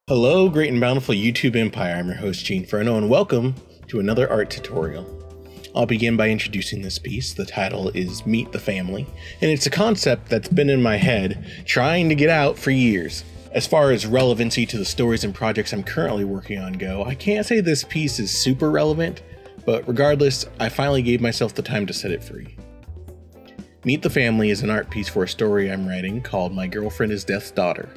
Hello, great and bountiful YouTube empire. I'm your host, Chiinferno, and welcome to another art tutorial. I'll begin by introducing this piece. The title is Meet the Family, and it's a concept that's been in my head, trying to get out for years. As far as relevancy to the stories and projects I'm currently working on go, I can't say this piece is super relevant, but regardless, I finally gave myself the time to set it free. Meet the Family is an art piece for a story I'm writing called My Girlfriend is Death's Daughter.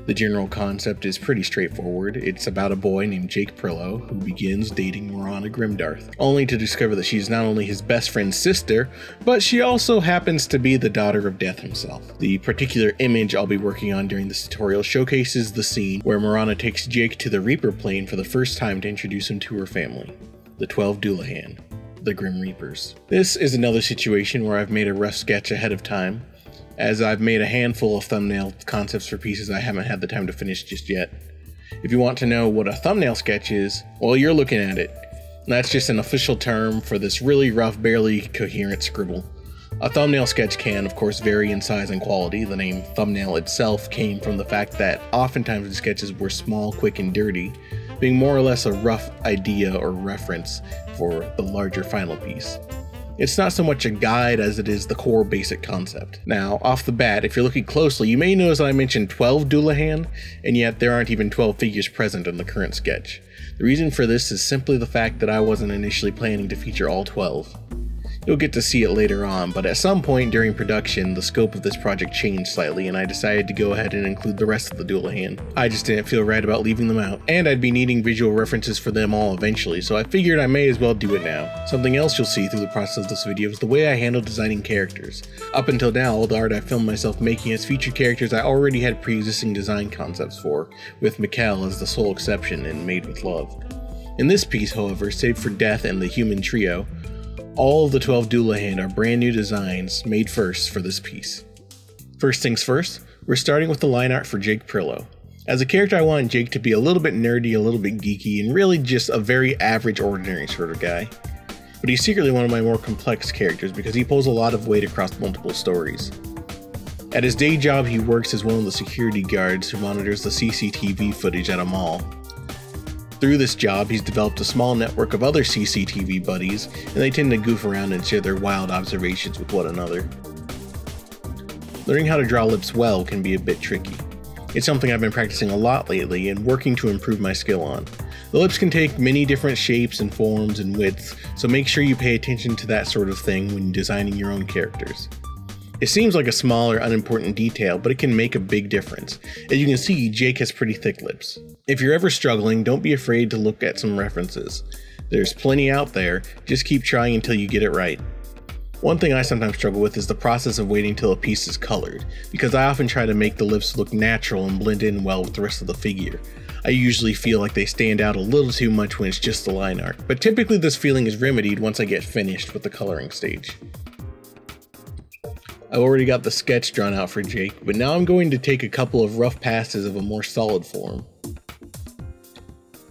The general concept is pretty straightforward. It's about a boy named Jake Prillo who begins dating Marzana Grimdarth, only to discover that she's not only his best friend's sister, but she also happens to be the daughter of Death himself. The particular image I'll be working on during this tutorial showcases the scene where Marzana takes Jake to the Reaper plane for the first time to introduce him to her family, the 12 Dullahan, the Grim Reapers. This is another situation where I've made a rough sketch ahead of time, as I've made a handful of thumbnail concepts for pieces I haven't had the time to finish just yet. If you want to know what a thumbnail sketch is, well, you're looking at it. That's just an official term for this really rough, barely coherent scribble. A thumbnail sketch can, of course, vary in size and quality. The name thumbnail itself came from the fact that oftentimes the sketches were small, quick, and dirty, being more or less a rough idea or reference for the larger final piece. It's not so much a guide as it is the core basic concept. Now, off the bat, if you're looking closely, you may notice that I mentioned 12 Dullahan, and yet there aren't even 12 figures present in the current sketch. The reason for this is simply the fact that I wasn't initially planning to feature all 12. You'll get to see it later on, but at some point during production, the scope of this project changed slightly, and I decided to go ahead and include the rest of the Dullahan. I just didn't feel right about leaving them out, and I'd be needing visual references for them all eventually, so I figured I may as well do it now. Something else you'll see through the process of this video is the way I handle designing characters. Up until now, all the art I filmed myself making as featured characters I already had pre-existing design concepts for, with Mikkel as the sole exception in Made with Love. In this piece, however, save for Death and the human trio, all of the 12 Dullahan are brand new designs made first for this piece. First things first, we're starting with the line art for Jake Prillo. As a character, I want Jake to be a little bit nerdy, a little bit geeky, and really just a very average, ordinary sort of guy. But he's secretly one of my more complex characters because he pulls a lot of weight across multiple stories. At his day job, he works as one of the security guards who monitors the CCTV footage at a mall. Through this job, he's developed a small network of other CCTV buddies, and they tend to goof around and share their wild observations with one another. Learning how to draw lips well can be a bit tricky. It's something I've been practicing a lot lately and working to improve my skill on. The lips can take many different shapes and forms and widths, so make sure you pay attention to that sort of thing when designing your own characters. It seems like a small or unimportant detail, but it can make a big difference. As you can see, Jake has pretty thick lips. If you're ever struggling, don't be afraid to look at some references. There's plenty out there, just keep trying until you get it right. One thing I sometimes struggle with is the process of waiting till a piece is colored, because I often try to make the lips look natural and blend in well with the rest of the figure. I usually feel like they stand out a little too much when it's just the line art, but typically this feeling is remedied once I get finished with the coloring stage. I've already got the sketch drawn out for Jake, but now I'm going to take a couple of rough passes of a more solid form.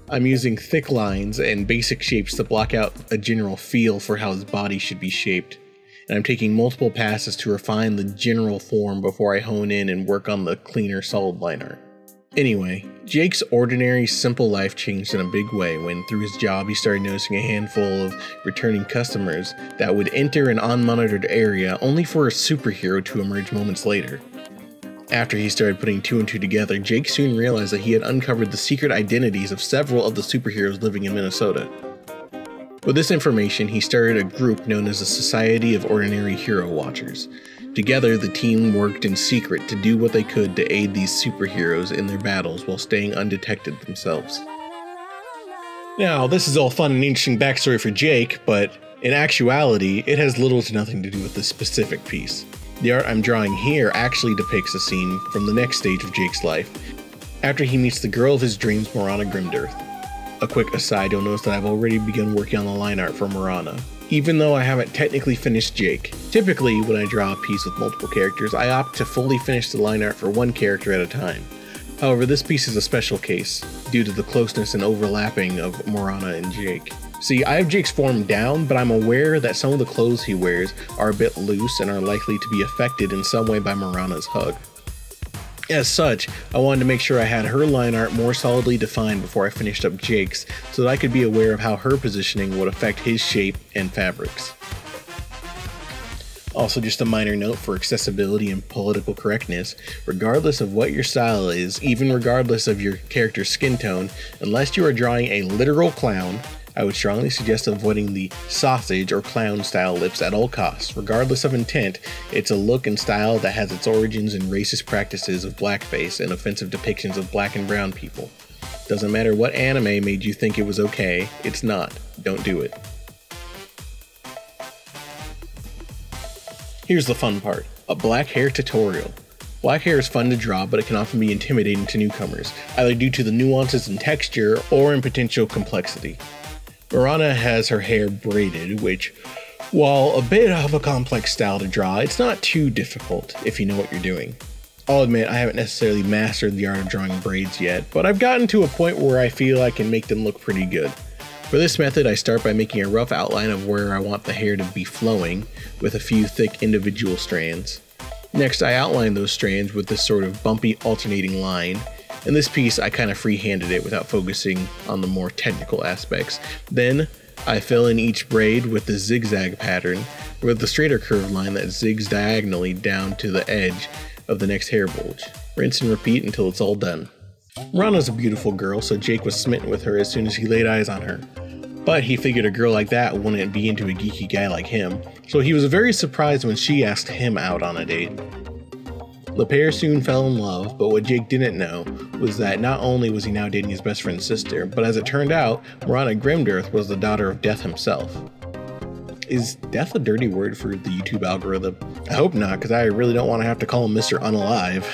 I'm using thick lines and basic shapes to block out a general feel for how his body should be shaped, and I'm taking multiple passes to refine the general form before I hone in and work on the cleaner solid line art. Anyway, Jake's ordinary, simple life changed in a big way when, through his job, he started noticing a handful of returning customers that would enter an unmonitored area only for a superhero to emerge moments later. After he started putting two and two together, Jake soon realized that he had uncovered the secret identities of several of the superheroes living in Minnesota. With this information, he started a group known as the Society of Ordinary Hero Watchers. Together, the team worked in secret to do what they could to aid these superheroes in their battles while staying undetected themselves. Now, this is all fun and interesting backstory for Jake, but in actuality, it has little to nothing to do with this specific piece. The art I'm drawing here actually depicts a scene from the next stage of Jake's life, after he meets the girl of his dreams, Marzana Grimdarth. A quick aside, you'll notice that I've already begun working on the line art for Marzana, even though I haven't technically finished Jake. Typically, when I draw a piece with multiple characters, I opt to fully finish the line art for one character at a time. However, this piece is a special case, due to the closeness and overlapping of Marzana and Jake. See, I have Jake's form down, but I'm aware that some of the clothes he wears are a bit loose and are likely to be affected in some way by Marzana's hug. As such, I wanted to make sure I had her line art more solidly defined before I finished up Jake's, so that I could be aware of how her positioning would affect his shape and fabrics. Also, just a minor note for accessibility and political correctness, regardless of what your style is, even regardless of your character's skin tone, unless you are drawing a literal clown, I would strongly suggest avoiding the sausage or clown style lips at all costs. Regardless of intent, it's a look and style that has its origins in racist practices of blackface and offensive depictions of black and brown people. Doesn't matter what anime made you think it was okay, it's not. Don't do it. Here's the fun part, a black hair tutorial. Black hair is fun to draw, but it can often be intimidating to newcomers, either due to the nuances in texture or in potential complexity. Marzana has her hair braided, which, while a bit of a complex style to draw, it's not too difficult if you know what you're doing. I'll admit I haven't necessarily mastered the art of drawing braids yet, but I've gotten to a point where I feel I can make them look pretty good. For this method, I start by making a rough outline of where I want the hair to be flowing, with a few thick individual strands. Next, I outline those strands with this sort of bumpy alternating line. In this piece, I kind of free-handed it without focusing on the more technical aspects. Then, I fill in each braid with the zigzag pattern, with the straighter curved line that zigs diagonally down to the edge of the next hair bulge. Rinse and repeat until it's all done. Rana's a beautiful girl, so Jake was smitten with her as soon as he laid eyes on her. But he figured a girl like that wouldn't be into a geeky guy like him, so he was very surprised when she asked him out on a date. The pair soon fell in love, but what Jake didn't know was that not only was he now dating his best friend's sister, but as it turned out, Marzana Grimdearth was the daughter of Death himself. Is Death a dirty word for the YouTube algorithm? I hope not, because I really don't want to have to call him Mr. Unalive.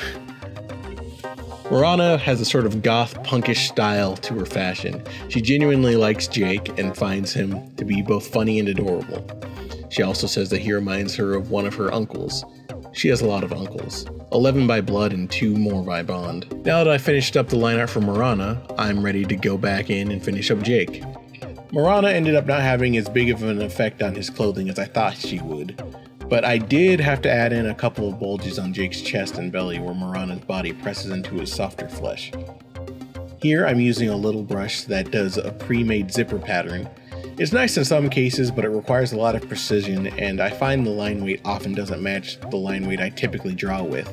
Marzana has a sort of goth punkish style to her fashion. She genuinely likes Jake and finds him to be both funny and adorable. She also says that he reminds her of one of her uncles. She has a lot of uncles, 11 by blood and 2 more by bond. Now that I finished up the line art for Marzana, I'm ready to go back in and finish up Jake. Marzana ended up not having as big of an effect on his clothing as I thought she would, but I did have to add in a couple of bulges on Jake's chest and belly where Marzana's body presses into his softer flesh. Here I'm using a little brush that does a pre-made zipper pattern. It's nice in some cases, but it requires a lot of precision, and I find the line weight often doesn't match the line weight I typically draw with.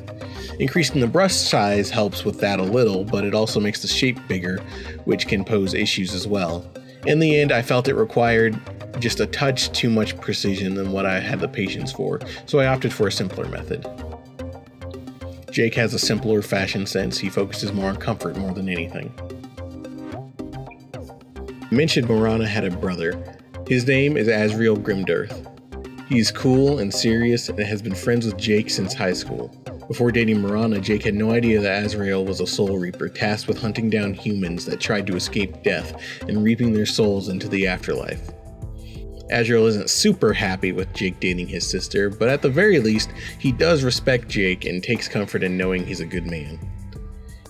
Increasing the brush size helps with that a little, but it also makes the shape bigger, which can pose issues as well. In the end, I felt it required just a touch too much precision than what I had the patience for, so I opted for a simpler method. Jake has a simpler fashion sense. He focuses more on comfort more than anything. I mentioned Marzana had a brother. His name is Azriel Grimdearth. He's cool and serious and has been friends with Jake since high school. Before dating Marzana, Jake had no idea that Azriel was a soul reaper tasked with hunting down humans that tried to escape death and reaping their souls into the afterlife. Azriel isn't super happy with Jake dating his sister, but at the very least, he does respect Jake and takes comfort in knowing he's a good man.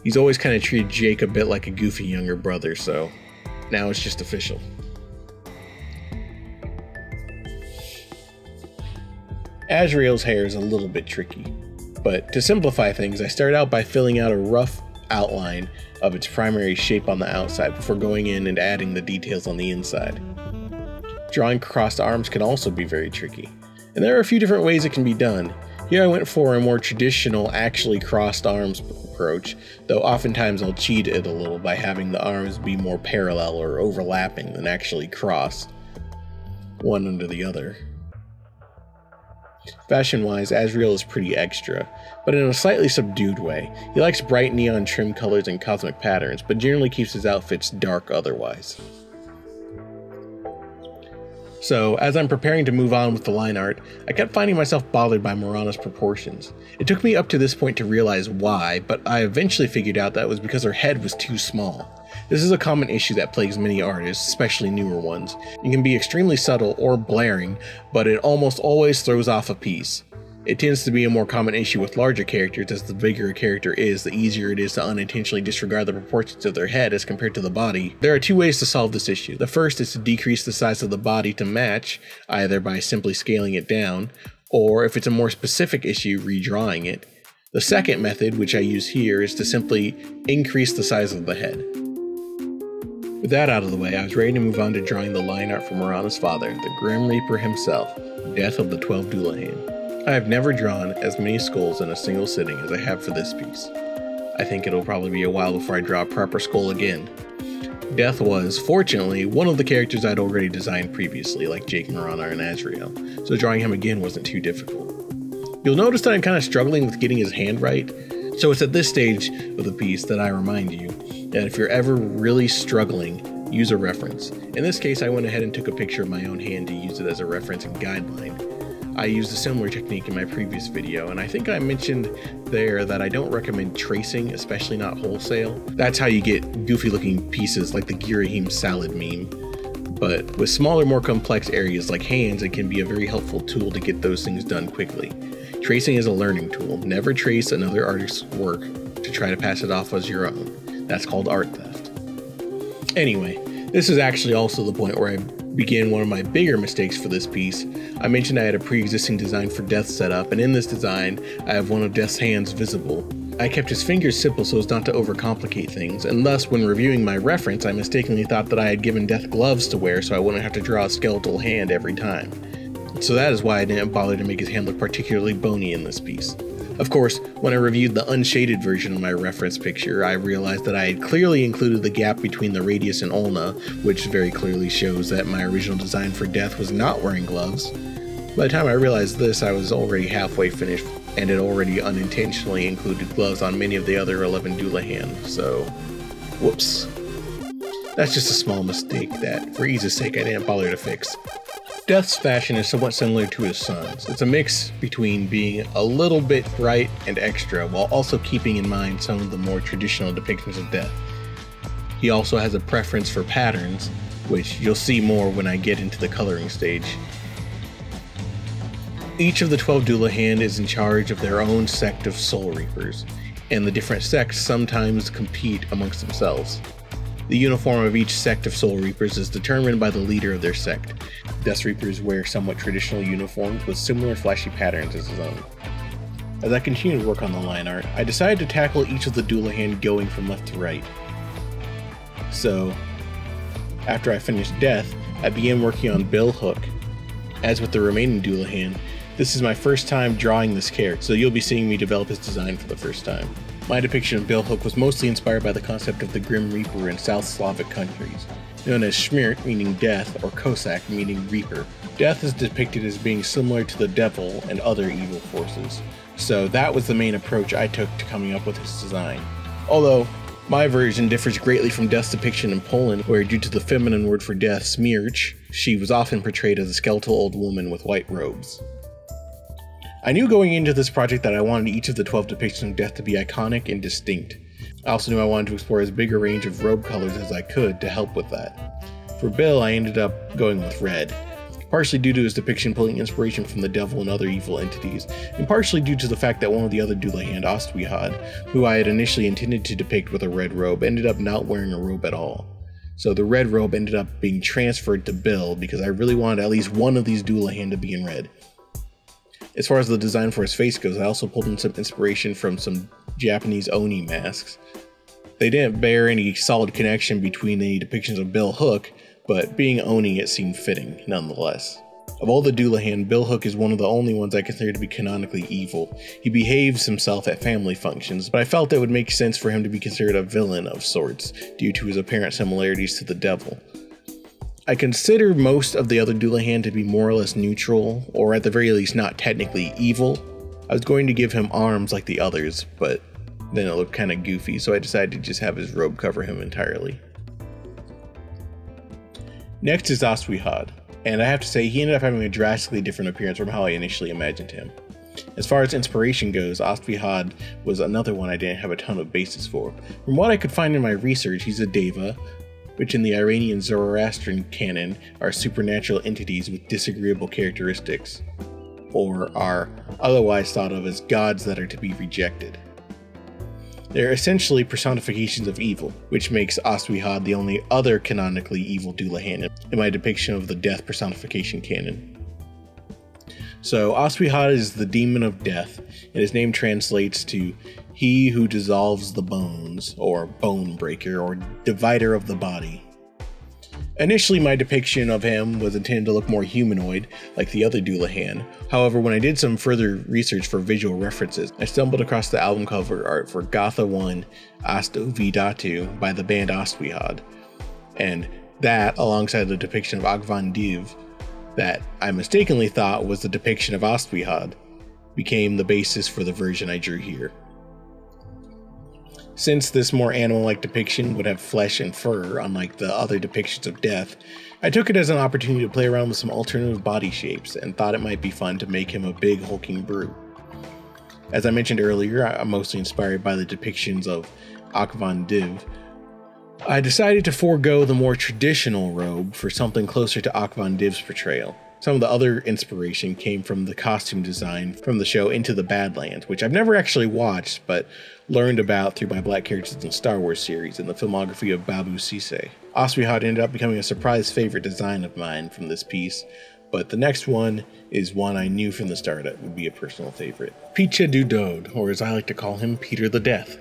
He's always kind of treated Jake a bit like a goofy younger brother, so now it's just official. Azriel's hair is a little bit tricky, but to simplify things, I start out by filling out a rough outline of its primary shape on the outside before going in and adding the details on the inside. Drawing crossed arms can also be very tricky, and there are a few different ways it can be done. Here I went for a more traditional, actually crossed arms approach, though oftentimes I'll cheat it a little by having the arms be more parallel or overlapping than actually crossed, one under the other. Fashion-wise, Azriel is pretty extra, but in a slightly subdued way. He likes bright neon trim colors and cosmic patterns, but generally keeps his outfits dark otherwise. So, as I'm preparing to move on with the line art, I kept finding myself bothered by Marzana's proportions. It took me up to this point to realize why, but I eventually figured out that it was because her head was too small. This is a common issue that plagues many artists, especially newer ones. It can be extremely subtle or blaring, but it almost always throws off a piece. It tends to be a more common issue with larger characters, as the bigger a character is, the easier it is to unintentionally disregard the proportions of their head as compared to the body. There are two ways to solve this issue. The first is to decrease the size of the body to match, either by simply scaling it down, or if it's a more specific issue, redrawing it. The second method, which I use here, is to simply increase the size of the head. With that out of the way, I was ready to move on to drawing the line art for Marzana's father, the Grim Reaper himself, Death of the 12 Dullahan. I have never drawn as many skulls in a single sitting as I have for this piece. I think it'll probably be a while before I draw a proper skull again. Death was, fortunately, one of the characters I'd already designed previously, like Jake, Marzana, and Azriel, so drawing him again wasn't too difficult. You'll notice that I'm kind of struggling with getting his hand right, so it's at this stage of the piece that I remind you that if you're ever really struggling, use a reference. In this case, I went ahead and took a picture of my own hand to use it as a reference and guideline. I used a similar technique in my previous video, and I think I mentioned there that I don't recommend tracing, especially not wholesale. That's how you get goofy looking pieces like the Girahim salad meme. But with smaller, more complex areas like hands, it can be a very helpful tool to get those things done quickly. Tracing is a learning tool. Never trace another artist's work to try to pass it off as your own. That's called art theft. Anyway, this is actually also the point where I began one of my bigger mistakes for this piece. I mentioned I had a pre-existing design for Death set up, and in this design, I have one of Death's hands visible. I kept his fingers simple so as not to overcomplicate things, and thus when reviewing my reference, I mistakenly thought that I had given Death gloves to wear so I wouldn't have to draw a skeletal hand every time. So that is why I didn't bother to make his hand look particularly bony in this piece. Of course, when I reviewed the unshaded version of my reference picture, I realized that I had clearly included the gap between the radius and ulna, which very clearly shows that my original design for Death was not wearing gloves. By the time I realized this, I was already halfway finished and had already unintentionally included gloves on many of the other 11 Dullahan, so whoops. That's just a small mistake that, for ease's sake, I didn't bother to fix. Death's fashion is somewhat similar to his son's. It's a mix between being a little bit bright and extra, while also keeping in mind some of the more traditional depictions of Death. He also has a preference for patterns, which you'll see more when I get into the coloring stage. Each of the 12 Dullahan is in charge of their own sect of Soul Reapers, and the different sects sometimes compete amongst themselves. The uniform of each sect of Soul Reapers is determined by the leader of their sect. Death Reapers wear somewhat traditional uniforms with similar flashy patterns as his own. As I continued to work on the line art, I decided to tackle each of the Dullahan going from left to right. So, after I finished Death, I began working on Bill Hook. As with the remaining Dullahan, this is my first time drawing this character, so you'll be seeing me develop his design for the first time. My depiction of Bill Hook was mostly inspired by the concept of the Grim Reaper in South Slavic countries, known as Schmiert meaning death or Kosak meaning reaper. Death is depicted as being similar to the devil and other evil forces, so that was the main approach I took to coming up with his design. Although, my version differs greatly from Death's depiction in Poland, where due to the feminine word for death, smierch, she was often portrayed as a skeletal old woman with white robes. I knew going into this project that I wanted each of the 12 depictions of Death to be iconic and distinct. I also knew I wanted to explore as big a range of robe colors as I could to help with that. For Bill, I ended up going with red, partially due to his depiction pulling inspiration from the devil and other evil entities, and partially due to the fact that one of the other Dullahan, Ostwihad, who I had initially intended to depict with a red robe, ended up not wearing a robe at all. So the red robe ended up being transferred to Bill because I really wanted at least one of these Dullahan to be in red. As far as the design for his face goes, I also pulled in some inspiration from some Japanese Oni masks. They didn't bear any solid connection between the depictions of Bill Hook, but being Oni, it seemed fitting nonetheless. Of all the Dullahan, Bill Hook is one of the only ones I consider to be canonically evil. He behaves himself at family functions, but I felt it would make sense for him to be considered a villain of sorts, due to his apparent similarities to the devil. I consider most of the other Dullahan to be more or less neutral, or at the very least not technically evil. I was going to give him arms like the others, but then it looked kinda goofy, so I decided to just have his robe cover him entirely. Next is Ostwihad, and I have to say he ended up having a drastically different appearance from how I initially imagined him. As far as inspiration goes, Ostwihad was another one I didn't have a ton of basis for. From what I could find in my research, he's a deva, which in the Iranian Zoroastrian canon are supernatural entities with disagreeable characteristics, or are otherwise thought of as gods that are to be rejected. They're essentially personifications of evil, which makes Ostwihad the only other canonically evil Dullahan in my depiction of the Death personification canon. So Asad is the demon of death, and his name translates to he who dissolves the bones, or bone breaker, or divider of the body. Initially, my depiction of him was intended to look more humanoid, like the other Dullahan. However, when I did some further research for visual references, I stumbled across the album cover art for Gotha 1 Adobe by the band Asad, and that, alongside the depiction of Akvan that I mistakenly thought was the depiction of Asad, became the basis for the version I drew here. Since this more animal-like depiction would have flesh and fur, unlike the other depictions of death, I took it as an opportunity to play around with some alternative body shapes and thought it might be fun to make him a big hulking brute. As I mentioned earlier, I'm mostly inspired by the depictions of Akvan. I decided to forego the more traditional robe for something closer to Akvan's portrayal. Some of the other inspiration came from the costume design from the show Into the Badlands, which I've never actually watched, but learned about through my Black characters in the Star Wars series and the filmography of Babu Sise. Asad ended up becoming a surprise favorite design of mine from this piece, but the next one is one I knew from the start that would be a personal favorite. Picha du Dode, or as I like to call him, Peter the Death.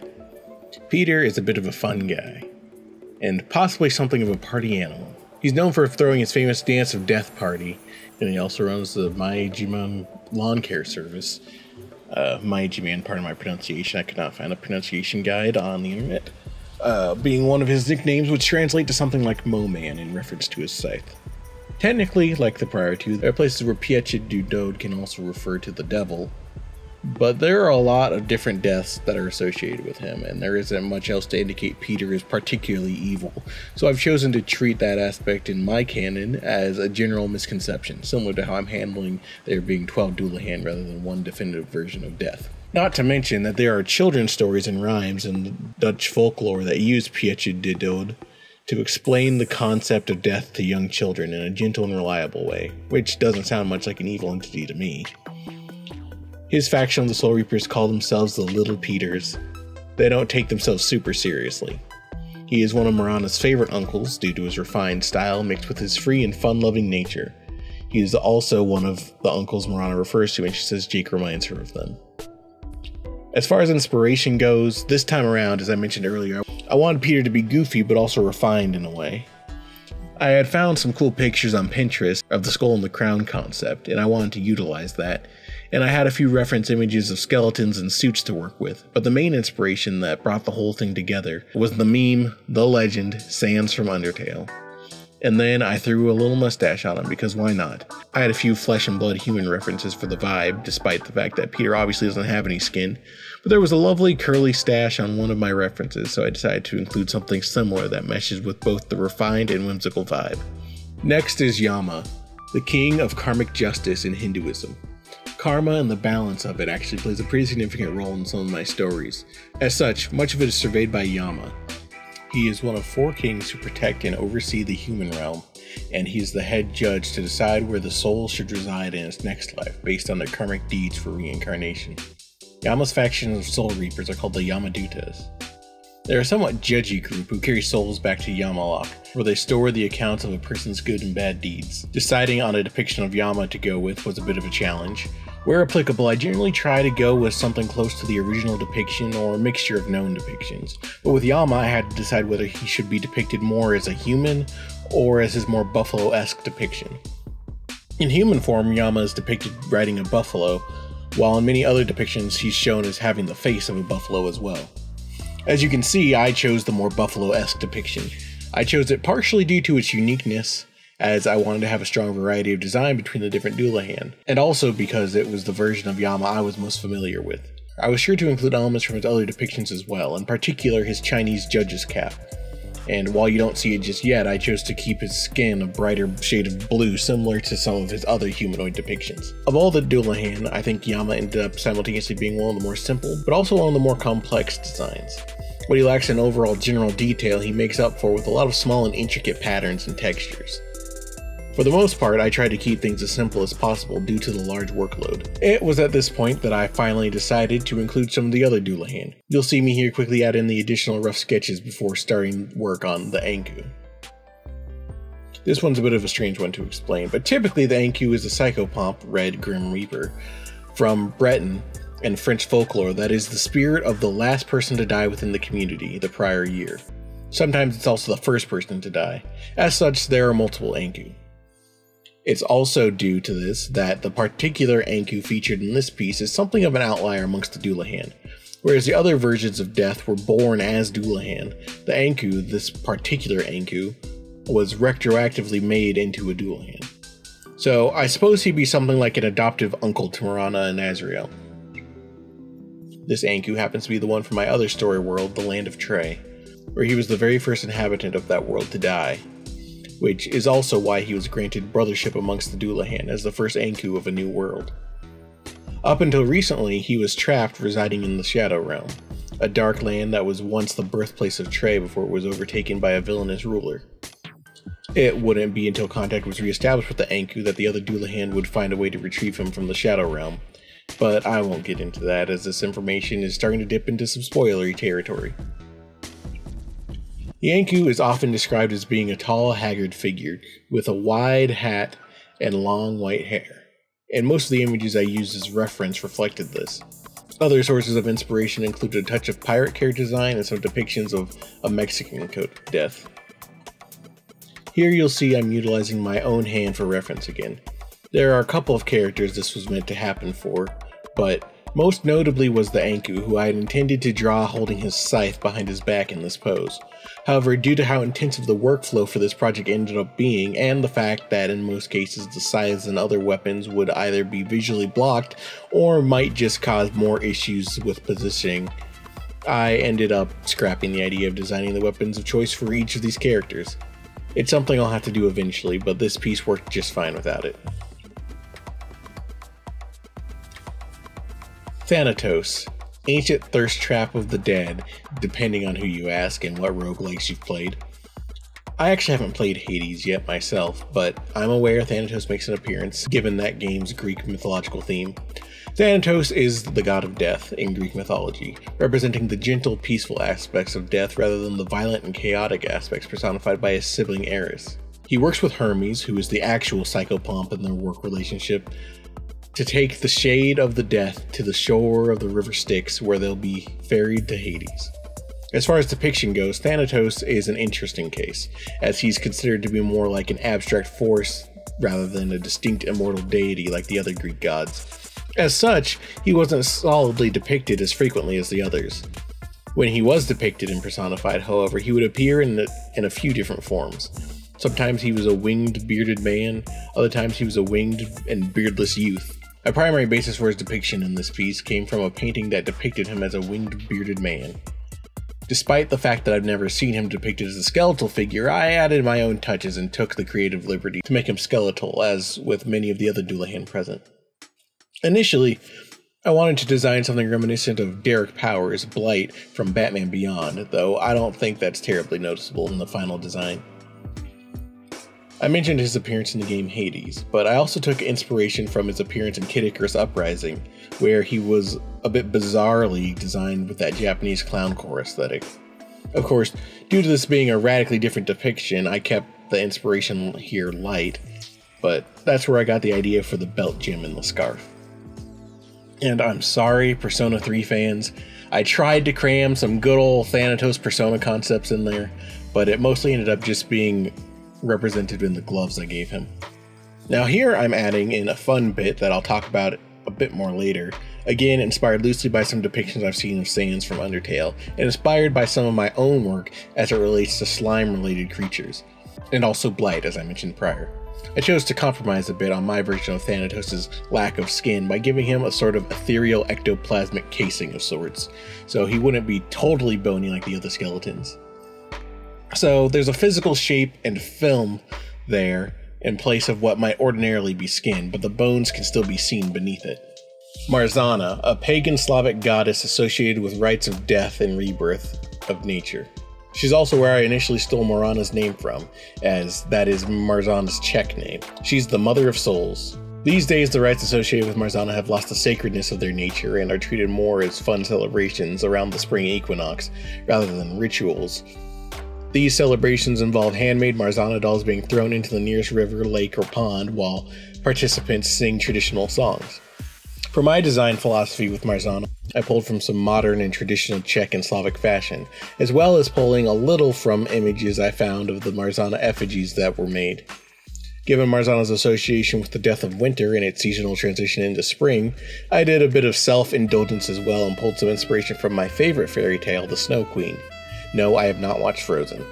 Peter is a bit of a fun guy, and possibly something of a party animal. He's known for throwing his famous Dance of Death party, and he also runs the Maijiman lawn care service. Maijiman, pardon my pronunciation, I could not find a pronunciation guide on the internet. Being one of his nicknames, which translate to something like Mo-Man in reference to his scythe. Technically, like the prior two, there are places where Picha du Dode can also refer to the devil, but there are a lot of different deaths that are associated with him, and there isn't much else to indicate Peter is particularly evil, so I've chosen to treat that aspect in my canon as a general misconception, similar to how I'm handling there being 12 Dullahan rather than one definitive version of death. Not to mention that there are children's stories and rhymes in Dutch folklore that use Picha du Dode to explain the concept of death to young children in a gentle and reliable way, which doesn't sound much like an evil entity to me. His faction of the Soul Reapers call themselves the Little Peters. They don't take themselves super seriously. He is one of Marzana's favorite uncles due to his refined style mixed with his free and fun-loving nature. He is also one of the uncles Marzana refers to when she says Jake reminds her of them. As far as inspiration goes, this time around, as I mentioned earlier, I wanted Peter to be goofy but also refined in a way. I had found some cool pictures on Pinterest of the skull and the crown concept, and I wanted to utilize that. And I had a few reference images of skeletons and suits to work with, but the main inspiration that brought the whole thing together was the meme, the legend, Sans from Undertale. And then I threw a little mustache on him, because why not? I had a few flesh and blood human references for the vibe, despite the fact that Peter obviously doesn't have any skin, but there was a lovely curly stash on one of my references, so I decided to include something similar that meshes with both the refined and whimsical vibe. Next is Yama, the king of karmic justice in Hinduism. Karma and the balance of it actually plays a pretty significant role in some of my stories. As such, much of it is surveyed by Yama. He is one of 4 kings who protect and oversee the human realm, and he is the head judge to decide where the soul should reside in its next life based on their karmic deeds for reincarnation. Yama's faction of soul reapers are called the Yamadutas. They're a somewhat judgy group who carry souls back to Yamalok, where they store the accounts of a person's good and bad deeds. Deciding on a depiction of Yama to go with was a bit of a challenge. Where applicable, I generally try to go with something close to the original depiction or a mixture of known depictions, but with Yama I had to decide whether he should be depicted more as a human or as his more buffalo-esque depiction. In human form, Yama is depicted riding a buffalo, while in many other depictions he's shown as having the face of a buffalo as well. As you can see, I chose the more buffalo-esque depiction. I chose it partially due to its uniqueness, as I wanted to have a strong variety of design between the different Dullahan, and also because it was the version of Yama I was most familiar with. I was sure to include elements from his other depictions as well, in particular his Chinese judge's cap. And while you don't see it just yet, I chose to keep his skin a brighter shade of blue similar to some of his other humanoid depictions. Of all the Dullahan, I think Yama ended up simultaneously being one of the more simple, but also one of the more complex designs. What he lacks in overall general detail, he makes up for with a lot of small and intricate patterns and textures. For the most part, I tried to keep things as simple as possible due to the large workload. It was at this point that I finally decided to include some of the other Dullahan. You'll see me here quickly add in the additional rough sketches before starting work on the Anku. This one's a bit of a strange one to explain, but typically the Anku is a psychopomp, red Grim Reaper, from Breton and French folklore that is the spirit of the last person to die within the community the prior year. Sometimes it's also the first person to die. As such, there are multiple Anku. It's also due to this that the particular Anku featured in this piece is something of an outlier amongst the Dullahan. Whereas the other versions of Death were born as Dullahan, the Anku, this particular Anku, was retroactively made into a Dullahan. So I suppose he'd be something like an adoptive uncle to Marzana and Azriel. This Anku happens to be the one from my other story world, the Land of Trey, where he was the very first inhabitant of that world to die, which is also why he was granted brothership amongst the Dullahan as the first Anku of a new world. Up until recently, he was trapped residing in the Shadow Realm, a dark land that was once the birthplace of Trey before it was overtaken by a villainous ruler. It wouldn't be until contact was re-established with the Anku that the other Dullahan would find a way to retrieve him from the Shadow Realm, but I won't get into that as this information is starting to dip into some spoilery territory. The Anku is often described as being a tall, haggard figure with a wide hat and long white hair, and most of the images I used as reference reflected this. Other sources of inspiration included a touch of pirate character design and some depictions of a Mexican code of death. Here you'll see I'm utilizing my own hand for reference again. There are a couple of characters this was meant to happen for, but most notably was the Anku, who I had intended to draw holding his scythe behind his back in this pose. However, due to how intensive the workflow for this project ended up being, and the fact that in most cases the scythes and other weapons would either be visually blocked or might just cause more issues with positioning, I ended up scrapping the idea of designing the weapons of choice for each of these characters. It's something I'll have to do eventually, but this piece worked just fine without it. Thanatos, ancient thirst trap of the dead, depending on who you ask and what roguelikes you've played. I actually haven't played Hades yet myself, but I'm aware Thanatos makes an appearance given that game's Greek mythological theme. Thanatos is the god of death in Greek mythology, representing the gentle, peaceful aspects of death rather than the violent and chaotic aspects personified by his sibling Eris. He works with Hermes, who is the actual psychopomp in their work relationship, to take the shade of the death to the shore of the river Styx, where they'll be ferried to Hades. As far as depiction goes, Thanatos is an interesting case, as he's considered to be more like an abstract force rather than a distinct immortal deity like the other Greek gods. As such, he wasn't solidly depicted as frequently as the others. When he was depicted and personified, however, he would appear in a few different forms. Sometimes he was a winged, bearded man, other times he was a winged and beardless youth. A primary basis for his depiction in this piece came from a painting that depicted him as a winged, bearded man. Despite the fact that I've never seen him depicted as a skeletal figure, I added my own touches and took the creative liberty to make him skeletal, as with many of the other Dullahan present. Initially, I wanted to design something reminiscent of Derek Powers' Blight from Batman Beyond, though I don't think that's terribly noticeable in the final design. I mentioned his appearance in the game Hades, but I also took inspiration from his appearance in Kid Icarus Uprising, where he was a bit bizarrely designed with that Japanese clowncore aesthetic. Of course, due to this being a radically different depiction, I kept the inspiration here light, but that's where I got the idea for the belt gem and the scarf. And I'm sorry, Persona 3 fans, I tried to cram some good old Thanatos Persona concepts in there, but it mostly ended up just being represented in the gloves I gave him. Now here I'm adding in a fun bit that I'll talk about a bit more later, again inspired loosely by some depictions I've seen of Sans from Undertale, and inspired by some of my own work as it relates to slime related creatures, and also Blight as I mentioned prior. I chose to compromise a bit on my version of Thanatos' lack of skin by giving him a sort of ethereal ectoplasmic casing of sorts, so he wouldn't be totally bony like the other skeletons. So there's a physical shape and film there in place of what might ordinarily be skin, but the bones can still be seen beneath it. Marzana, a pagan Slavic goddess associated with rites of death and rebirth of nature. She's also where I initially stole Morana's name from, as that is Marzana's Czech name. She's the mother of souls. These days, the rites associated with Marzana have lost the sacredness of their nature and are treated more as fun celebrations around the spring equinox, rather than rituals. These celebrations involve handmade Marzana dolls being thrown into the nearest river, lake, or pond while participants sing traditional songs. For my design philosophy with Marzana, I pulled from some modern and traditional Czech and Slavic fashion, as well as pulling a little from images I found of the Marzana effigies that were made. Given Marzana's association with the death of winter and its seasonal transition into spring, I did a bit of self-indulgence as well and pulled some inspiration from my favorite fairy tale, the Snow Queen. No, I have not watched Frozen.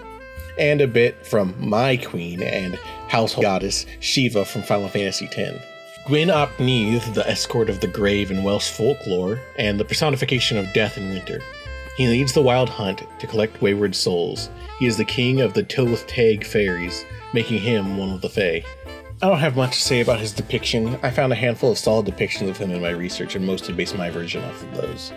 And a bit from my queen and household goddess, Shiva from Final Fantasy X. Gwyn ap Nudd, the escort of the grave in Welsh folklore, and the personification of death in winter. He leads the wild hunt to collect wayward souls. He is the king of the Tylwyth Teg fairies, making him one of the Fae. I don't have much to say about his depiction. I found a handful of solid depictions of him in my research and mostly based my version off of those.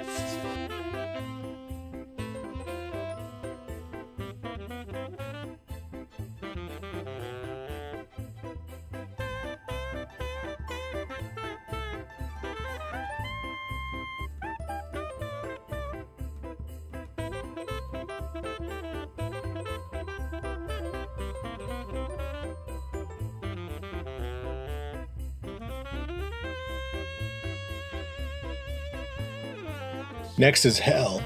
Next is Hel.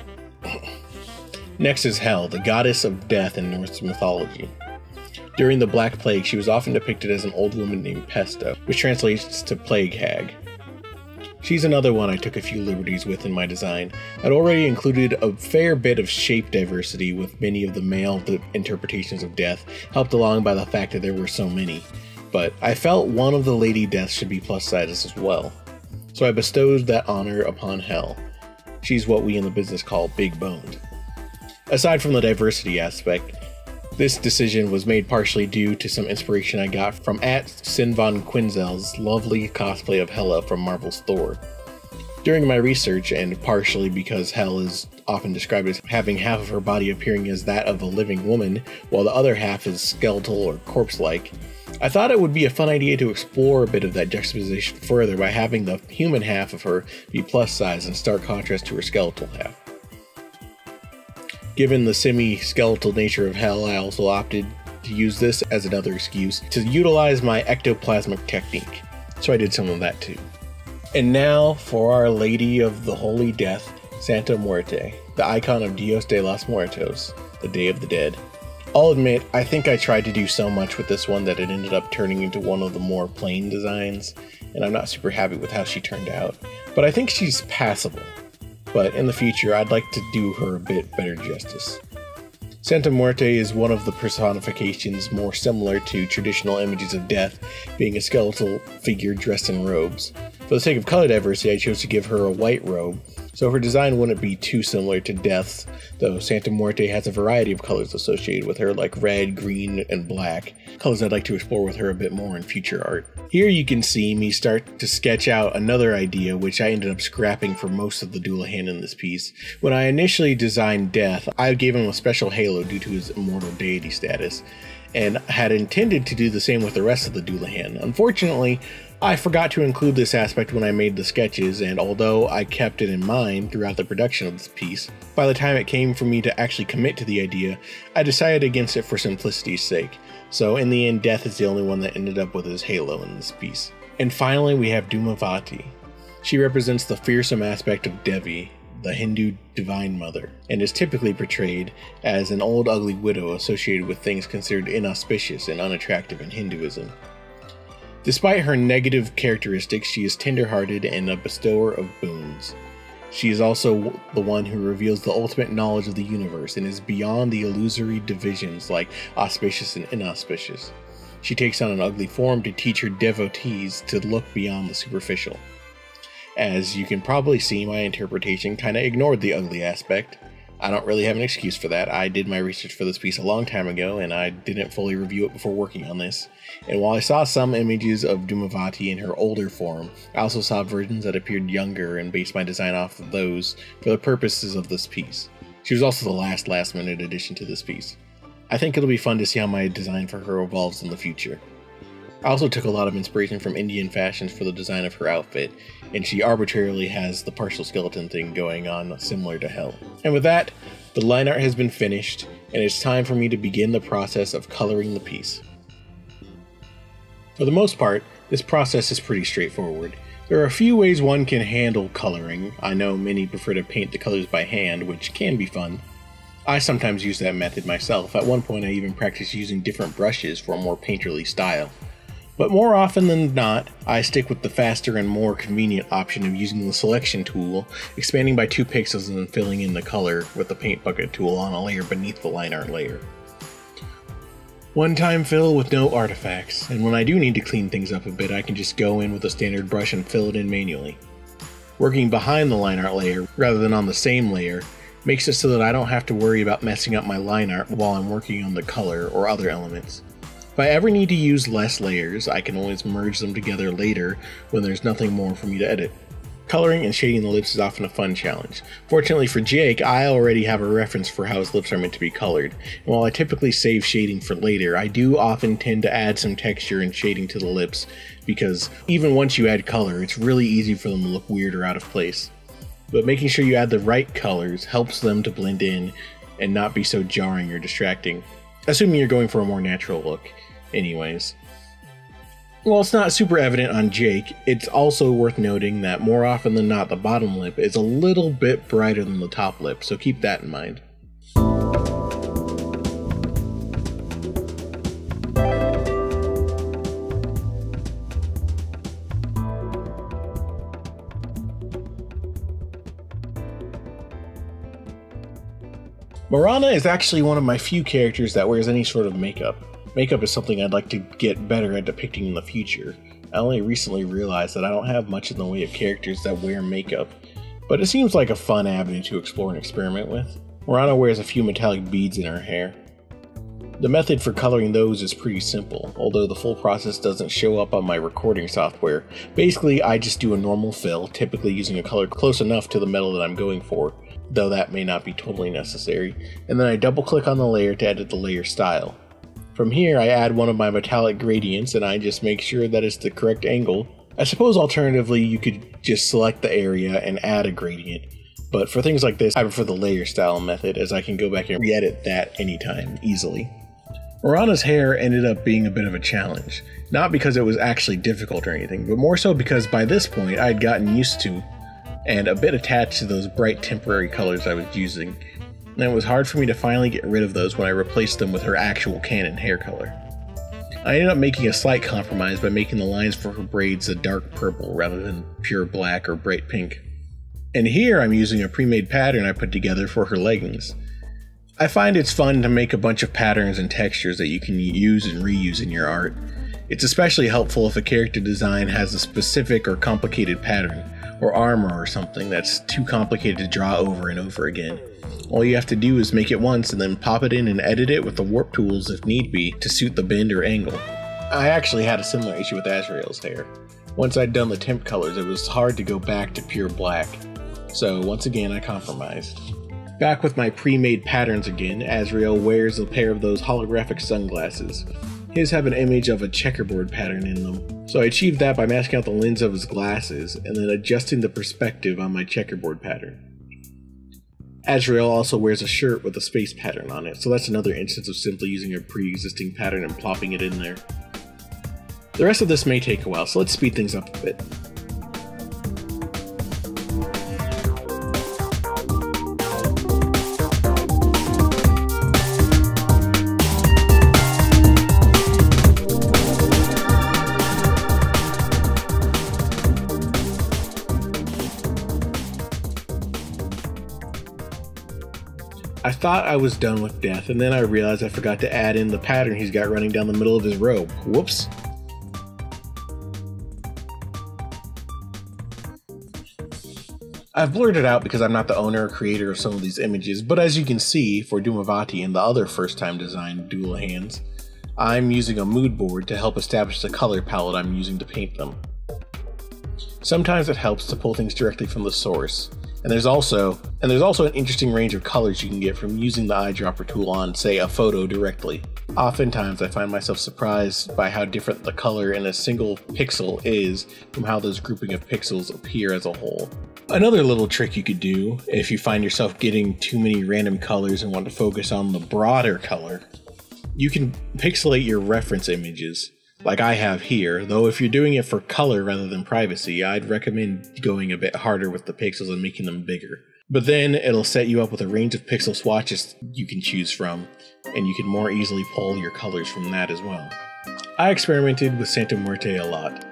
Next is Hel, the goddess of death in Norse mythology. During the Black Plague, she was often depicted as an old woman named Pesta, which translates to plague hag. She's another one I took a few liberties with in my design. I'd already included a fair bit of shape diversity with many of the male interpretations of death, helped along by the fact that there were so many, but I felt one of the lady deaths should be plus size as well. So I bestowed that honor upon Hel. She's what we in the business call big boned. Aside from the diversity aspect, this decision was made partially due to some inspiration I got from @Sinvon Quinzel's lovely cosplay of Hela from Marvel's Thor. During my research, and partially because Hel is often described as having half of her body appearing as that of a living woman, while the other half is skeletal or corpse-like, I thought it would be a fun idea to explore a bit of that juxtaposition further by having the human half of her be plus size in stark contrast to her skeletal half. Given the semi-skeletal nature of Hel, I also opted to use this as another excuse to utilize my ectoplasmic technique, so I did some of that too. And now for Our Lady of the Holy Death, Santa Muerte, the icon of Dios de los Muertos, the Day of the Dead. I'll admit, I think I tried to do so much with this one that it ended up turning into one of the more plain designs, and I'm not super happy with how she turned out, but I think she's passable. But in the future, I'd like to do her a bit better justice. Santa Muerte is one of the personifications more similar to traditional images of death, being a skeletal figure dressed in robes. For the sake of color diversity, I chose to give her a white robe, so her design wouldn't be too similar to Death's, though Santa Muerte has a variety of colors associated with her, like red, green, and black, colors I'd like to explore with her a bit more in future art. Here you can see me start to sketch out another idea which I ended up scrapping for most of the Dullahan in this piece. When I initially designed Death, I gave him a special halo due to his immortal deity status, and had intended to do the same with the rest of the Dullahan. Unfortunately, I forgot to include this aspect when I made the sketches, and although I kept it in mind throughout the production of this piece, by the time it came for me to actually commit to the idea, I decided against it for simplicity's sake. So in the end, Death is the only one that ended up with his halo in this piece. And finally, we have Dhumavati. She represents the fearsome aspect of Devi, the Hindu divine mother, and is typically portrayed as an old ugly widow associated with things considered inauspicious and unattractive in Hinduism. Despite her negative characteristics, she is tender-hearted and a bestower of boons. She is also the one who reveals the ultimate knowledge of the universe and is beyond the illusory divisions like auspicious and inauspicious. She takes on an ugly form to teach her devotees to look beyond the superficial. As you can probably see, my interpretation kinda ignored the ugly aspect. I don't really have an excuse for that. I did my research for this piece a long time ago, and I didn't fully review it before working on this. And while I saw some images of Dhumavati in her older form, I also saw versions that appeared younger and based my design off of those for the purposes of this piece. She was also the last minute addition to this piece. I think it'll be fun to see how my design for her evolves in the future. I also took a lot of inspiration from Indian fashions for the design of her outfit, and she arbitrarily has the partial skeleton thing going on similar to hell. And with that, the line art has been finished, and it's time for me to begin the process of coloring the piece. For the most part, this process is pretty straightforward. There are a few ways one can handle coloring. I know many prefer to paint the colors by hand, which can be fun. I sometimes use that method myself. At one point I even practiced using different brushes for a more painterly style. But more often than not, I stick with the faster and more convenient option of using the selection tool, expanding by 2 pixels and then filling in the color with the paint bucket tool on a layer beneath the line art layer. One-time fill with no artifacts, and when I do need to clean things up a bit, I can just go in with a standard brush and fill it in manually. Working behind the line art layer, rather than on the same layer, makes it so that I don't have to worry about messing up my line art while I'm working on the color or other elements. If I ever need to use less layers, I can always merge them together later when there's nothing more for me to edit. Coloring and shading the lips is often a fun challenge. Fortunately for Jake, I already have a reference for how his lips are meant to be colored, and while I typically save shading for later, I do often tend to add some texture and shading to the lips, because even once you add color, it's really easy for them to look weird or out of place. But making sure you add the right colors helps them to blend in and not be so jarring or distracting, assuming you're going for a more natural look. Anyways. While it's not super evident on Jake, it's also worth noting that more often than not the bottom lip is a little bit brighter than the top lip, so keep that in mind. Marzana is actually one of my few characters that wears any sort of makeup. Makeup is something I'd like to get better at depicting in the future. I only recently realized that I don't have much in the way of characters that wear makeup, but it seems like a fun avenue to explore and experiment with. Marzana wears a few metallic beads in her hair. The method for coloring those is pretty simple, although the full process doesn't show up on my recording software. Basically, I just do a normal fill, typically using a color close enough to the metal that I'm going for, though that may not be totally necessary, and then I double click on the layer to edit the layer style. From here, I add one of my metallic gradients and I just make sure that it's the correct angle. I suppose alternatively you could just select the area and add a gradient, but for things like this I prefer the layer style method, as I can go back and re-edit that anytime easily. Marzana's hair ended up being a bit of a challenge, not because it was actually difficult or anything, but more so because by this point I had gotten used to and a bit attached to those bright temporary colors I was using, and it was hard for me to finally get rid of those when I replaced them with her actual canon hair color. I ended up making a slight compromise by making the lines for her braids a dark purple rather than pure black or bright pink. And here I'm using a pre-made pattern I put together for her leggings. I find it's fun to make a bunch of patterns and textures that you can use and reuse in your art. It's especially helpful if a character design has a specific or complicated pattern, or armor or something that's too complicated to draw over and over again. All you have to do is make it once and then pop it in and edit it with the warp tools if need be to suit the bend or angle. I actually had a similar issue with Azriel's hair. Once I'd done the temp colors, it was hard to go back to pure black. So once again I compromised. Back with my pre-made patterns again, Azriel wears a pair of those holographic sunglasses. His have an image of a checkerboard pattern in them, so I achieved that by masking out the lens of his glasses and then adjusting the perspective on my checkerboard pattern. Azriel also wears a shirt with a space pattern on it, so that's another instance of simply using a pre-existing pattern and plopping it in there. The rest of this may take a while, so let's speed things up a bit. I thought I was done with Death, and then I realized I forgot to add in the pattern he's got running down the middle of his robe. Whoops. I've blurred it out because I'm not the owner or creator of some of these images, but as you can see, for Dumavati and the other first-time designed Dullahans, I'm using a mood board to help establish the color palette I'm using to paint them. Sometimes it helps to pull things directly from the source, and there's also an interesting range of colors you can get from using the eyedropper tool on, say, a photo directly. Oftentimes I find myself surprised by how different the color in a single pixel is from how those grouping of pixels appear as a whole. Another little trick you could do if you find yourself getting too many random colors and want to focus on the broader color, you can pixelate your reference images like I have here, though if you're doing it for color rather than privacy, I'd recommend going a bit harder with the pixels and making them bigger. But then it'll set you up with a range of pixel swatches you can choose from, and you can more easily pull your colors from that as well. I experimented with Santa Muerte a lot.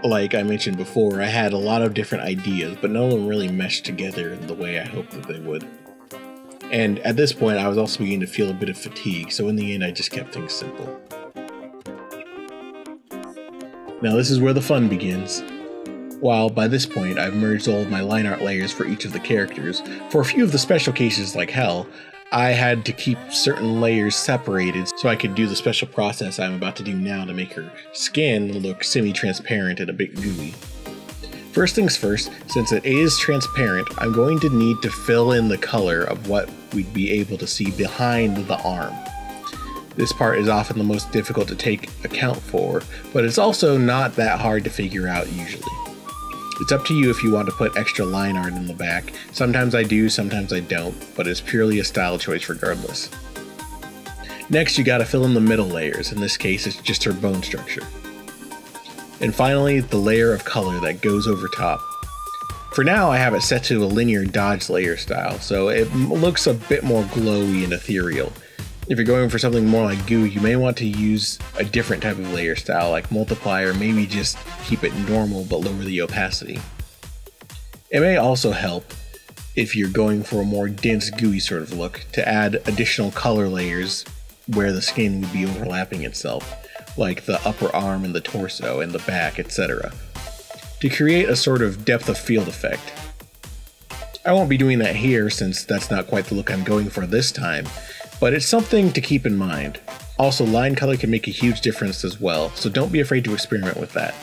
Like I mentioned before, I had a lot of different ideas, but none of them really meshed together in the way I hoped that they would. And at this point, I was also beginning to feel a bit of fatigue, so in the end I just kept things simple. Now this is where the fun begins. While by this point I've merged all of my line art layers for each of the characters, for a few of the special cases like Hell, I had to keep certain layers separated so I could do the special process I'm about to do now to make her skin look semi-transparent and a bit gooey. First things first, since it is transparent, I'm going to need to fill in the color of what we'd be able to see behind the arm. This part is often the most difficult to take account for, but it's also not that hard to figure out usually. It's up to you if you want to put extra line art in the back. Sometimes I do, sometimes I don't, but it's purely a style choice regardless. Next, you gotta fill in the middle layers. In this case, it's just her bone structure. And finally, the layer of color that goes over top. For now, I have it set to a linear dodge layer style, so it looks a bit more glowy and ethereal. If you're going for something more like goo, you may want to use a different type of layer style like multiply, or maybe just keep it normal but lower the opacity. It may also help, if you're going for a more dense gooey sort of look, to add additional color layers where the skin would be overlapping itself, like the upper arm and the torso and the back, etc., to create a sort of depth of field effect. I won't be doing that here since that's not quite the look I'm going for this time, but it's something to keep in mind. Also, line color can make a huge difference as well, so don't be afraid to experiment with that.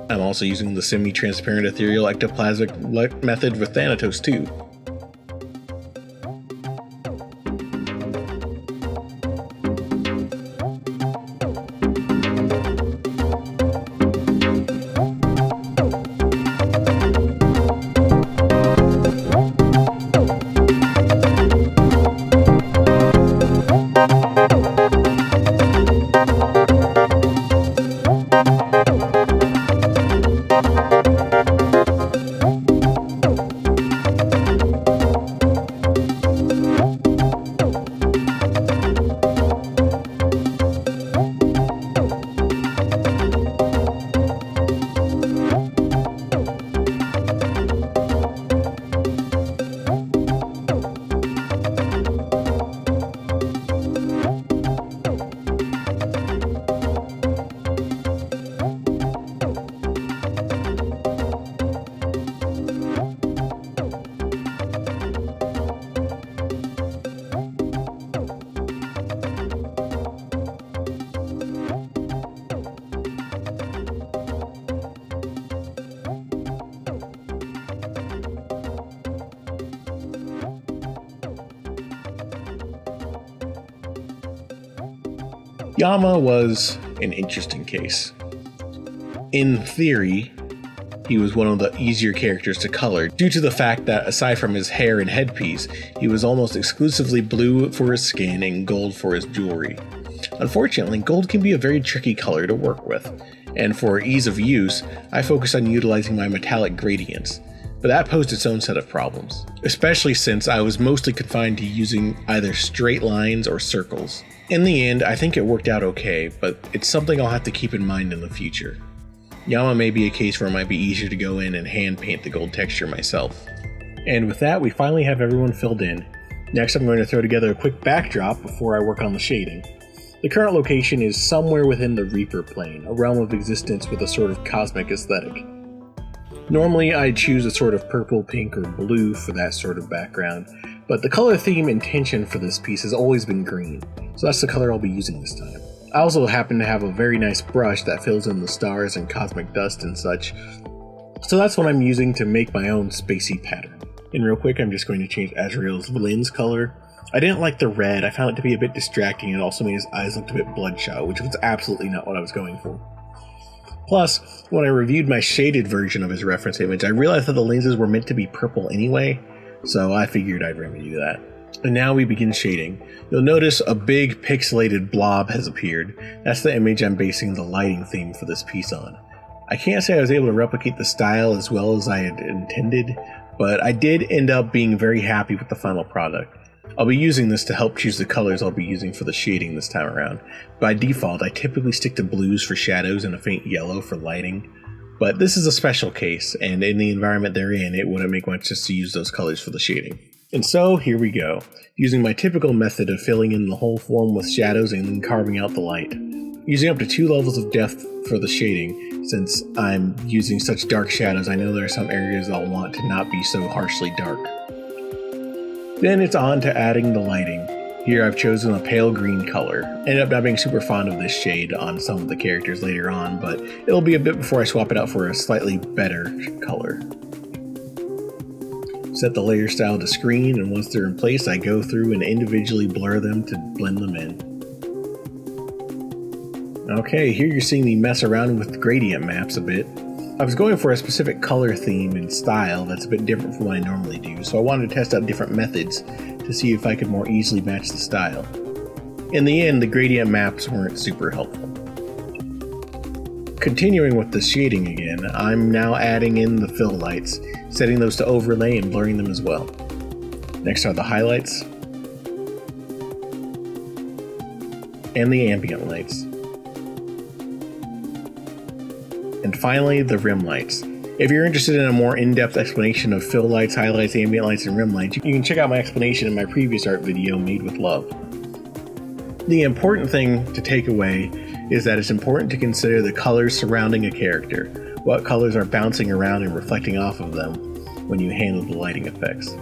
I'm also using the semi-transparent ethereal ectoplasmic method with Thanatos too. Yama was an interesting case. In theory, he was one of the easier characters to color due to the fact that aside from his hair and headpiece, he was almost exclusively blue for his skin and gold for his jewelry. Unfortunately, gold can be a very tricky color to work with, and for ease of use, I focused on utilizing my metallic gradients, but that posed its own set of problems, especially since I was mostly confined to using either straight lines or circles. In the end, I think it worked out okay, but it's something I'll have to keep in mind in the future. Yama may be a case where it might be easier to go in and hand paint the gold texture myself. And with that, we finally have everyone filled in. Next, I'm going to throw together a quick backdrop before I work on the shading. The current location is somewhere within the Reaper plane, a realm of existence with a sort of cosmic aesthetic. Normally, I'd choose a sort of purple, pink, or blue for that sort of background, but the color theme intention for this piece has always been green, so that's the color I'll be using this time. I also happen to have a very nice brush that fills in the stars and cosmic dust and such, so that's what I'm using to make my own spacey pattern. And real quick, I'm just going to change Azriel's lens color. I didn't like the red, I found it to be a bit distracting, and it also made his eyes look a bit bloodshot, which was absolutely not what I was going for. Plus, when I reviewed my shaded version of his reference image, I realized that the lenses were meant to be purple anyway, so I figured I'd remedy that. And now we begin shading. You'll notice a big pixelated blob has appeared. That's the image I'm basing the lighting theme for this piece on. I can't say I was able to replicate the style as well as I had intended, but I did end up being very happy with the final product. I'll be using this to help choose the colors I'll be using for the shading this time around. By default, I typically stick to blues for shadows and a faint yellow for lighting, but this is a special case, and in the environment they're in, it wouldn't make much sense to use those colors for the shading. And so, here we go, using my typical method of filling in the whole form with shadows and then carving out the light. Using up to 2 levels of depth for the shading, since I'm using such dark shadows, I know there are some areas I'll want to not be so harshly dark. Then it's on to adding the lighting. Here I've chosen a pale green color. Ended up not being super fond of this shade on some of the characters later on, but it'll be a bit before I swap it out for a slightly better color. Set the layer style to screen, and once they're in place, I go through and individually blur them to blend them in. Okay, here you're seeing me mess around with gradient maps a bit. I was going for a specific color theme and style that's a bit different from what I normally do, so I wanted to test out different methods to see if I could more easily match the style. In the end, the gradient maps weren't super helpful. Continuing with the shading again, I'm now adding in the fill lights, setting those to overlay and blurring them as well. Next are the highlights and the ambient lights. And finally, the rim lights. If you're interested in a more in-depth explanation of fill lights, highlights, ambient lights, and rim lights, you can check out my explanation in my previous art video, Made with Love. The important thing to take away is that it's important to consider the colors surrounding a character, what colors are bouncing around and reflecting off of them when you handle the lighting effects.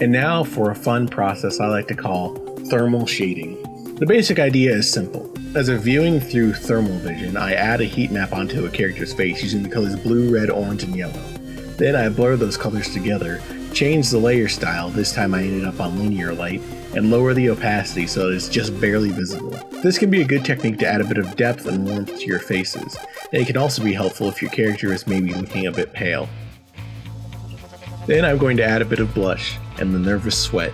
And now for a fun process I like to call thermal shading. The basic idea is simple. As a viewing through thermal vision, I add a heat map onto a character's face using the colors blue, red, orange, and yellow. Then I blur those colors together, change the layer style, this time I ended up on linear light, and lower the opacity so that it's just barely visible. This can be a good technique to add a bit of depth and warmth to your faces, and it can also be helpful if your character is maybe looking a bit pale. Then I'm going to add a bit of blush, and the nervous sweat.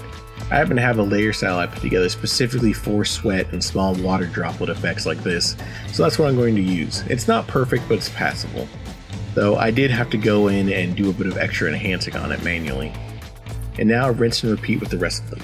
I happen to have a layer style I put together specifically for sweat and small water droplet effects like this, so that's what I'm going to use. It's not perfect, but it's passable. Though I did have to go in and do a bit of extra enhancing on it manually. And now rinse and repeat with the rest of them.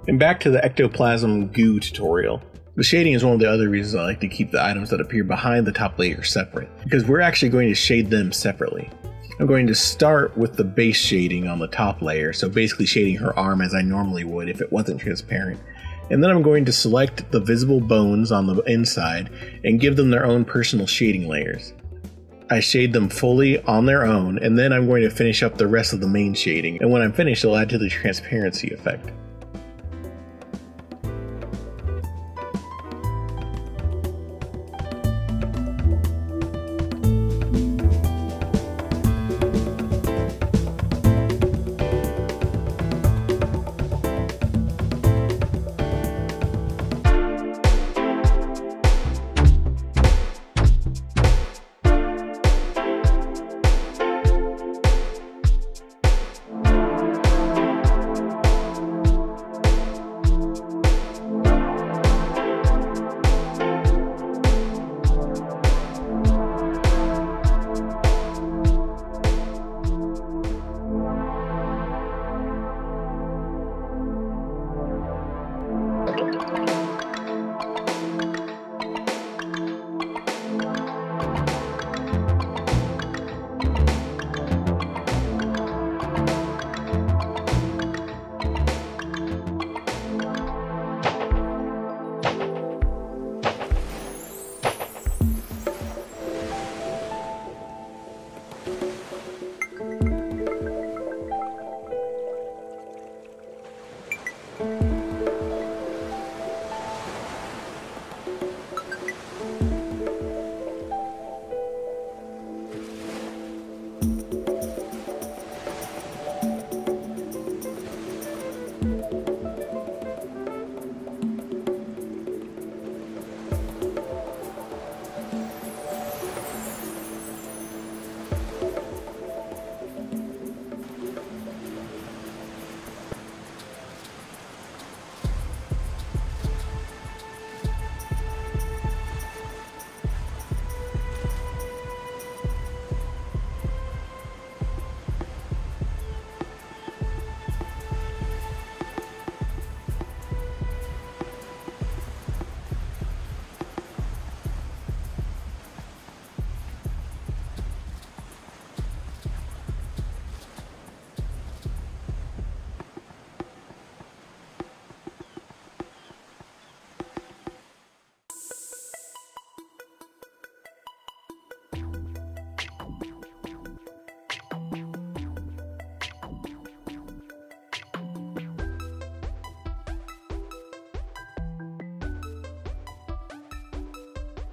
And back to the ectoplasm goo tutorial. The shading is one of the other reasons I like to keep the items that appear behind the top layer separate, because we're actually going to shade them separately. I'm going to start with the base shading on the top layer, so basically shading her arm as I normally would if it wasn't transparent. And then I'm going to select the visible bones on the inside and give them their own personal shading layers. I shade them fully on their own, and then I'm going to finish up the rest of the main shading, and when I'm finished it'll add to the transparency effect.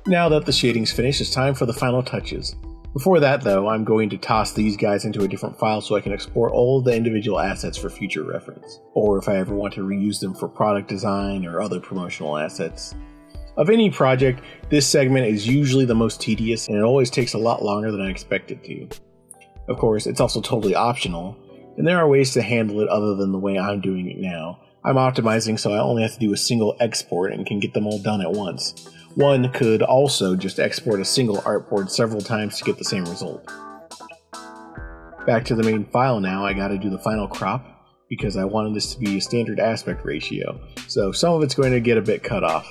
Now that the shading's finished, it's time for the final touches. Before that though, I'm going to toss these guys into a different file so I can export all of the individual assets for future reference, or if I ever want to reuse them for product design or other promotional assets. Of any project, this segment is usually the most tedious, and it always takes a lot longer than I expect it to. Of course, it's also totally optional, and there are ways to handle it other than the way I'm doing it now. I'm optimizing so I only have to do a single export and can get them all done at once. One could also just export a single artboard several times to get the same result. Back to the main file now, I gotta do the final crop, because I wanted this to be a standard aspect ratio, so some of it's going to get a bit cut off.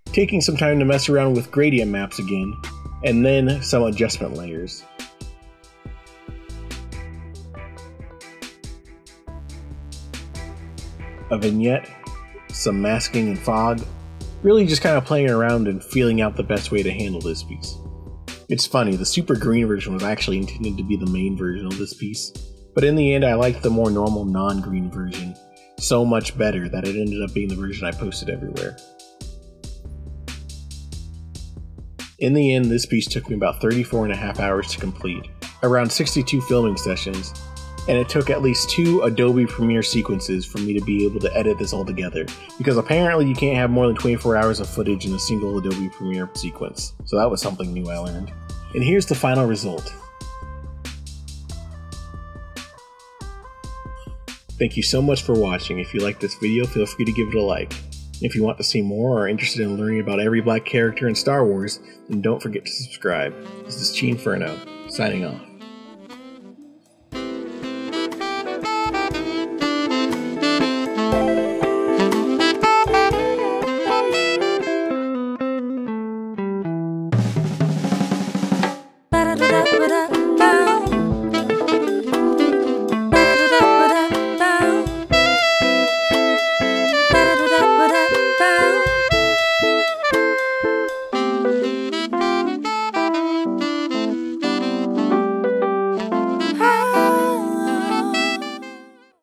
Taking some time to mess around with gradient maps again, and then some adjustment layers. A vignette, some masking and fog, really just kind of playing around and feeling out the best way to handle this piece. It's funny, the super green version was actually intended to be the main version of this piece, but in the end I liked the more normal non-green version so much better that it ended up being the version I posted everywhere. In the end, this piece took me about 34.5 hours to complete, around 62 filming sessions, and it took at least 2 Adobe Premiere sequences for me to be able to edit this all together, because apparently you can't have more than 24 hours of footage in a single Adobe Premiere sequence, so that was something new I learned. And here's the final result. Thank you so much for watching. If you liked this video, feel free to give it a like. If you want to see more or are interested in learning about every black character in Star Wars, then don't forget to subscribe. This is chiinferno, signing off.